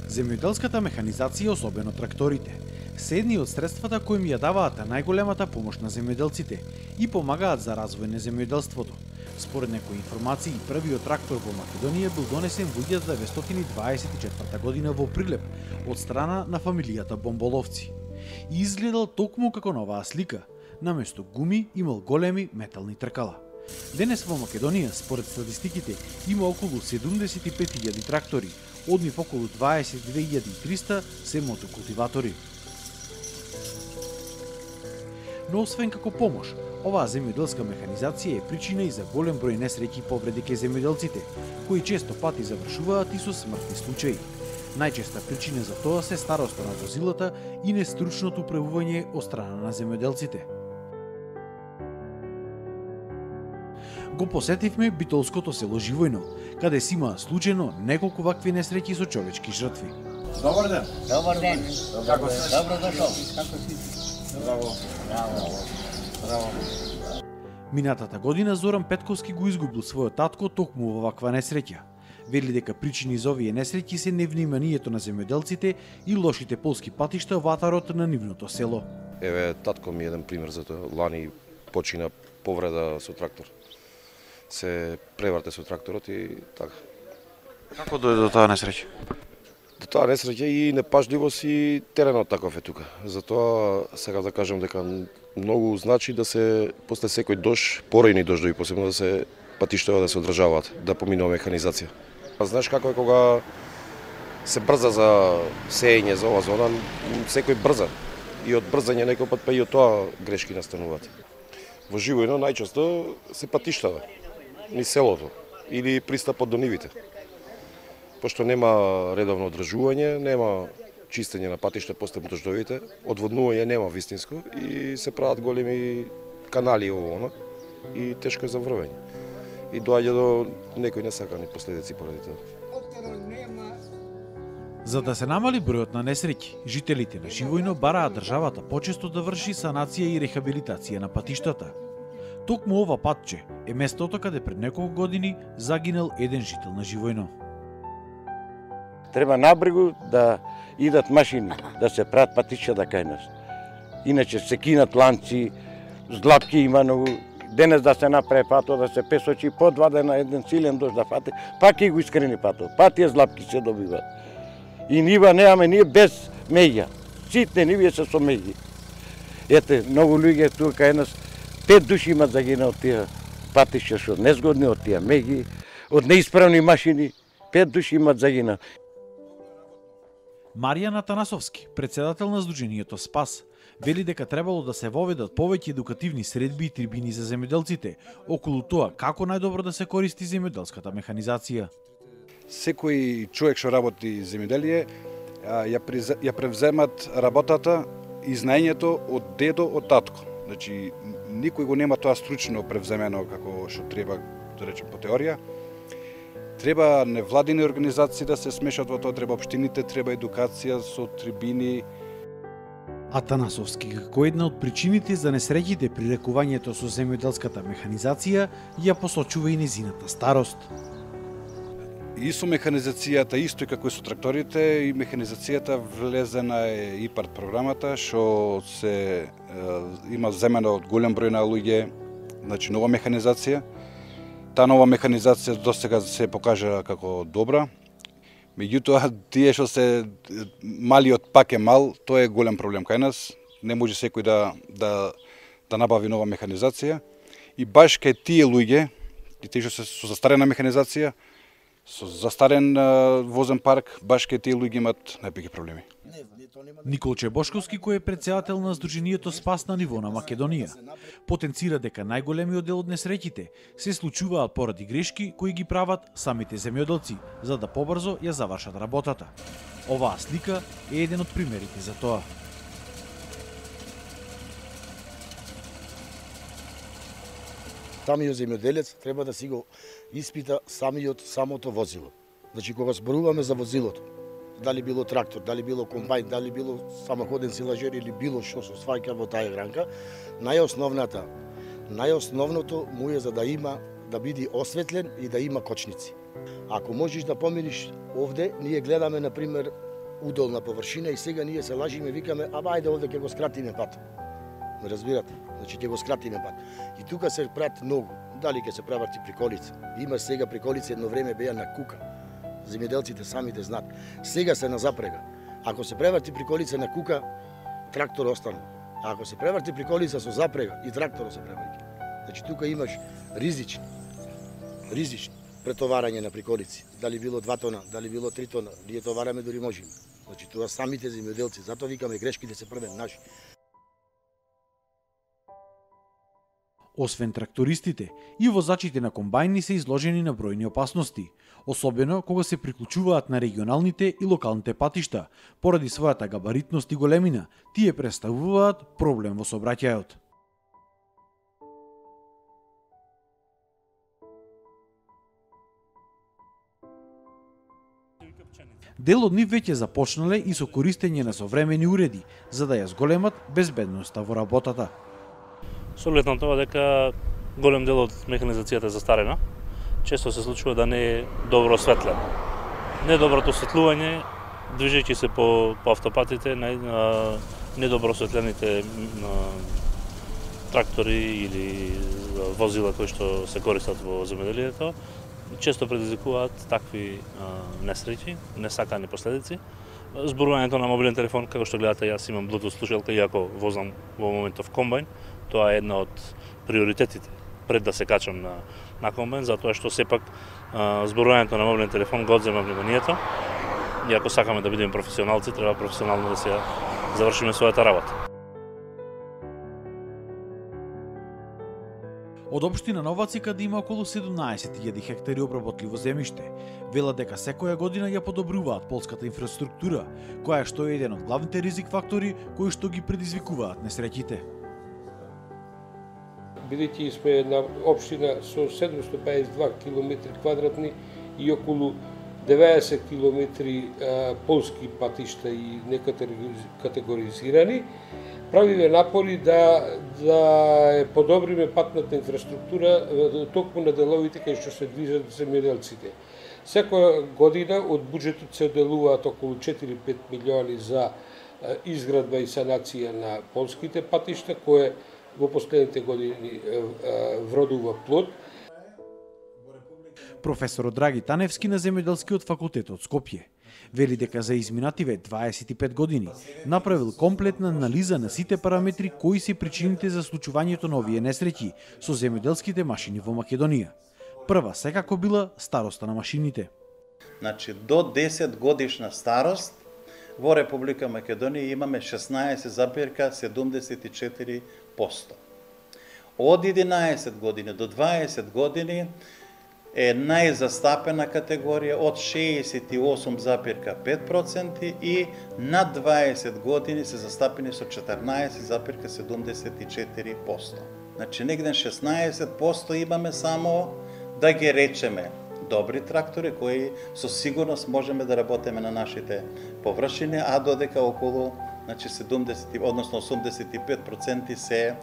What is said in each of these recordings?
Земјоделската механизација, особено тракторите, се едни од средствата кои ми ја даваат најголемата помош на земјоделците и помагаат за развој на земјоделството. Според некои информации, првиот трактор во Македонија бил донесен во 1924 година во Прилеп од страна на фамилијата Бомболовци. И изгледал токму како на оваа слика, наместо гуми имал големи метални тркала. Денес во Македонија, според статистиките, има околу 75.000 трактори, од нив околу 22.300 се мотокултиватори. Но освен како помош, оваа земјоделска механизација е причина и за голем број несреќи и повреди кај земјоделците, кои често пати завршуваат и со смртни случаи. Најчеста причина за тоа се староста на возилата и нестручното управување од страна на земјоделците. Го посетивме битолското село Живојно, каде си има случајно неколку вакви несреќи со човечки жртви. Добар ден. Добар ден. Како си? Добро дошол. Како си? Браво. Браво. Минатата година Зоран Петковски го изгубил својот татко токму во ваква несреќа. Вели дека причини за овие несреќи се невниманието на земјоделците и лошите полски патишта во атарот на нивното село. Еве, татко ми е еден пример за тоа. Лани почина повреда со трактор. Се преврте со тракторот и така. Како дојде до таа несреќа? До таа несреќа и непажливост и теренот таков е тука. Затоа сега да кажам дека многу значи да се после секој дожд, порајни дождови посебно да се патиштата да се одржаваат, да поминува механизација. Знаеш како е кога се брза за сеење за ова зона, секој брза. И од брзање некој пат па и од тоа грешки настануваат. Во Живојно најчесто се патиштата низ селото или пристапот до нивите. Пошто нема редовно одржување, нема чистење на патишта после дождовите, одводнување нема вистинско и се прават големи канали ово, и тешко е за врвење. И доаѓа до некои несакани последици поради тоа. За да се намали бројот на несреќи, жителите на Живојно бараат државата почесто да врши санација и рехабилитација на патиштата. Токму ова патче е местото каде пред неколку години загинал еден жител на Живојно. Треба набрегу да идат машини, да се прават патишта кај нас. Иначе се кинат ланци, злапки има многу. Денес да се направи пато, да се песочи, по 2 дена еден силен дожд да фати, пак и го искрени пато. Пак тие злапки се добиват. И нива немаме ние без меѓа. Ситне нивие се со меѓи. Ете, многу луѓе тука кај нас, 5 души имат загинал тие патишта што незгодни од тие меѓи, од неисправни машини, 5 души имат загинал. Маријан Атанасовски, председател на Сдруженијето Спас, вели дека требало да се воведат повеќе едукативни средби и трибини за земјоделците околу тоа како најдобро да се користи земјоделската механизација. Секој човек што работи земјоделие ја превземат работата и знаењето од дедо, од татко. Значи никој го нема тоа стручно превземено како што треба, да речем по теорија. Треба невладини организации да се смешат во тоа, треба општините, треба едукација со трибини. Атанасовски, како една од причините за несреќите при лекувањето со земјоделската механизација, ја посочува и незината старост. И со механизацијата, исто и како и со тракторите, и механизацијата влезена е ИПАРТ програмата, што се има земено од голем број на луѓе, значи нова механизација. Таа нова механизација достега се покажа како добра. Меѓутоа, тие што се малиот пак е мал, тоа е голем проблем кај нас. Не може секој да набави нова механизација. И баш кај тие луѓе, и тие што се со застарена механизација, со застарен возен парк, баш кај тие луѓе имат најпеки проблеми. Николче Бошковски, кој е председател на Сдруженијето Спас на ниво на Македонија, потенцира дека најголемиот дел од несреќите се случуваат поради грешки кои ги прават самите земјоделци за да побрзо ја завршат работата. Оваа слика е еден од примерите за тоа. Самиот земјоделец треба да си го испита самото возило. Значи кога зборуваме за возилото, дали било трактор, дали било комбајн, дали било самоходен силажер или било што се сваќа во таа гранка, најосновното му е за да биде осветлен и да има кочници. Ако можеш да поминиш овде, ние гледаме, например, удолна површина и сега ние се лажиме, викаме, ајде овде ќе го скратиме пат. Ме разбирате? Значи ќе го скратиме пат. И тука се прават многу. Дали ќе се прават и приколица. Има сега приколица, едно време беа на кука. Земјоделците самите знаат. Сега се на запрега. Ако се преврти приколица на кука, трактор останува. А ако се преврти приколица со запрега, и тракторот се преврти. Значи тука имаш ризични претоварање на приколици. Дали било 2 тона, дали било 3 тона, ние товараме дори можеме. Значи тоа самите земјоделци, затоа викаме грешките се првен наши. Освен трактористите, и возачите на комбајни се изложени на бројни опасности, особено кога се приклучуваат на регионалните и локалните патишта. Поради својата габаритност и големина, тие представуваат проблем во сообраќајот. Дел од нив веќе започнале и со користење на современи уреди, за да ја зголемат безбедноста во работата. Со оглед на тоа дека голем дел од механизацијата е застарена, често се случува да не е добро осветлена. Недоброто осветлување, движејќи се по автопатите, недобро осветлените трактори или возила кои што се користат во земјоделието, често предизвикуваат такви несреќи, несакани последици. Зборувањето на мобилен телефон, како што гледате, јас имам Bluetooth слушалка, иако возам во моментов комбајн, тоа е една од приоритетите пред да се качам на комбајн, затоа што сепак зборувањето на мобилен телефон го одзема вниманието. И ако сакаме да бидеме професионалци, треба професионално да се завршиме својата работа. Од општина Новаци, каде има околу 17.000 хектари обработливо земјиште, велат дека секоја година ја подобруваат полската инфраструктура, која што е еден од главните ризик фактори кои што ги предизвикуваат несреќите. Бидејќи сме една општина со 752 км квадратни и околу 90 км полски патишта и некатегоризирани, правиме напори да ја подобриме патната инфраструктура токму на деловите кај што се движат земјоделците. Секоја година од буџетот се отделуваат околу 4-5 милиони за изградба и санација на полските патишта, кое во последните години вродува плод. Професорот Драги Таневски на Земјоделскиот факултет од Скопје вели дека за изминативе 25 години направил комплетна анализа на сите параметри кои се причините за случувањето на овие несреќи со земјоделските машини во Македонија. Прва секако била староста на машините. Значи, до 10 годишна старост во Република Македонија имаме 16,74%. Од 11 години до 20 години е најзастапена категорија од 68,5% и над 20 години се застапени со 14,74%. Значи, негден 16% имаме само, да ги речеме, добри трактори кои со сигурност можеме да работиме на нашите површини, а додека околу 70, односно 85% се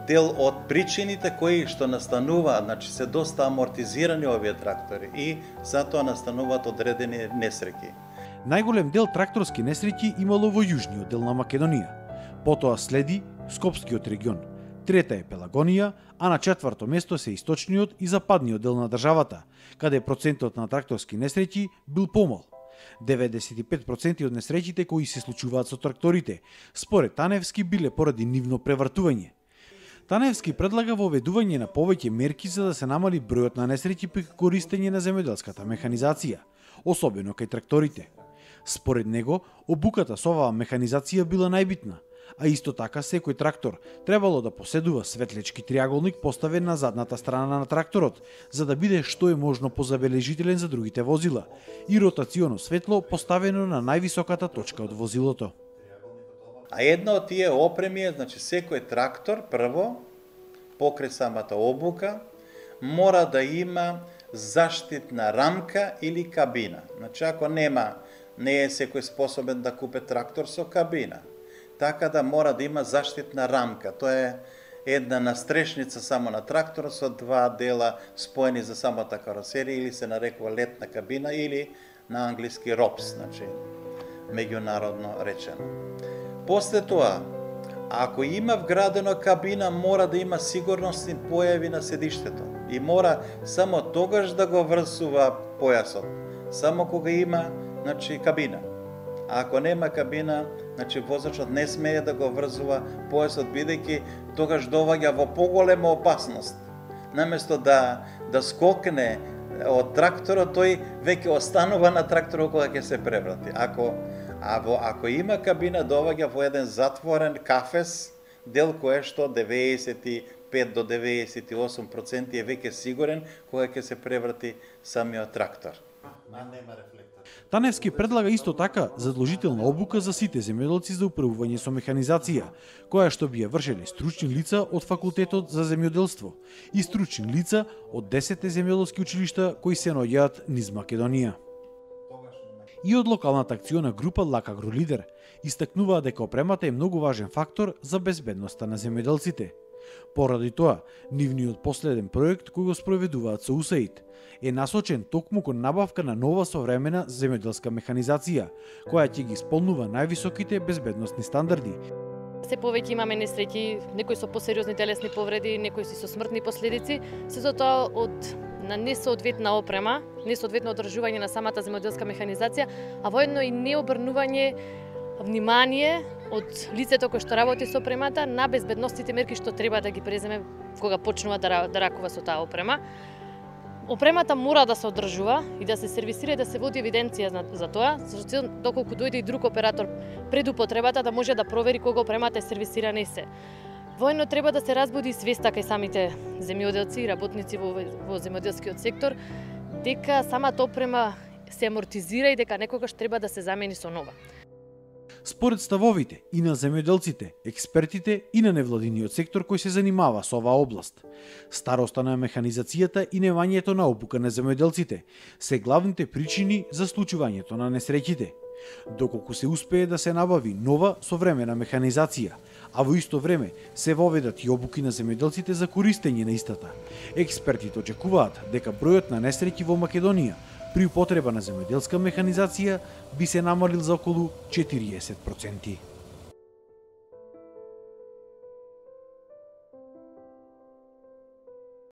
дел од причините кои што настануваат, значи се доста амортизирани овие трактори и затоа настануваат одредени несреќи. Најголем дел тракторски несреќи имало во јужниот дел на Македонија. Потоа следи Скопскиот регион. Трета е Пелагонија, а на четврто место се источниот и западниот дел на државата, каде процентот на тракторски несреќи бил помал. 95% од несреќите кои се случуваат со тракторите, според Таневски, биле поради нивно превртување. Таневски предлага воведување на повеќе мерки за да се намали бројот на несреќи при користење на земјоделската механизација, особено кај тракторите. Според него, обуката со оваа механизација била најбитна, а исто така секој трактор требало да поседува светлечки триаголник поставен на задната страна на тракторот, за да биде што е можно позабележителен за другите возила, и ротационо светло поставено на највисоката точка од возилото. А една од тие опреми е, значи, секој трактор, прво, покрај самата обука, мора да има заштитна рамка или кабина. Значи, ако не е секој способен да купе трактор со кабина, така да мора да има заштитна рамка. Тоа е една настрешница само на тракторот со два дела споени за самата каросерија, или се нарекува летна кабина, или на англиски ROPS, значи меѓународно речено. После тоа, ако има вградена кабина, мора да има сигурностни појави на седиштето и мора само тогаш да го врсува појасот, само кога има, значи, кабина. А ако нема кабина, значи возачот не смее да го врзува појасот, бидејќи тогаш доваѓа во поголема опасност. Наместо да скокне од тракторот, тој веќе останува на тракторот кога ќе се преврати. Ако има кабина, доваѓа во еден затворен кафес, дел кој што 95 до 98% е веќе сигурен кога ќе се преврати самиот трактор. Таневски предлага исто така задолжителна обука за сите земјоделци за управување со механизација, која што би ја вршеле стручни лица од Факултетот за земјоделство и стручни лица од 10 земјоделски училишта кои се наоѓаат низ Македонија. И од локалната акциона група Лак Агролидер истакнуваа дека опремата е многу важен фактор за безбедноста на земјоделците. Поради тоа, нивниот последен проект кој го спроведуваат со УСАИД е насочен токму кон набавка на нова современа земјоделска механизација, која ќе ги исполнува највисоките безбедносни стандарди. Се повеќе имаме несреќи, некои со посериозни телесни повреди, некои си со смртни последици, се за тоа на несоодветна опрема, несоодветно одржување на самата земјоделска механизација, а воедно и необрнување внимание од лицето кој што работи со опремата на безбедносните мерки што треба да ги преземе кога почнува да ракува со таа опрема. Опремата мора да се одржува и да се сервисира и да се води евиденција за тоа, доколку дојде и друг оператор пред употребата да може да провери кога опремата е сервисирана и се. Воедно треба да се разбуди свеста кај самите земјоделци и работници во земјоделскиот сектор дека самата опрема се амортизира и дека некогаш треба да се замени со нова. Според ставовите и на земјоделците, експертите и на невладиниот сектор кој се занимава со оваа област, староста на механизацијата и немањето на обука на земјоделците се главните причини за случувањето на несреќите. Доколку се успее да се набави нова современа механизација, а во исто време се воведат и обуки на земјоделците за користење на истата, експертите очекуваат дека бројот на несреќи во Македонија при употреба на земјоделска механизација би се намалил за околу 40%.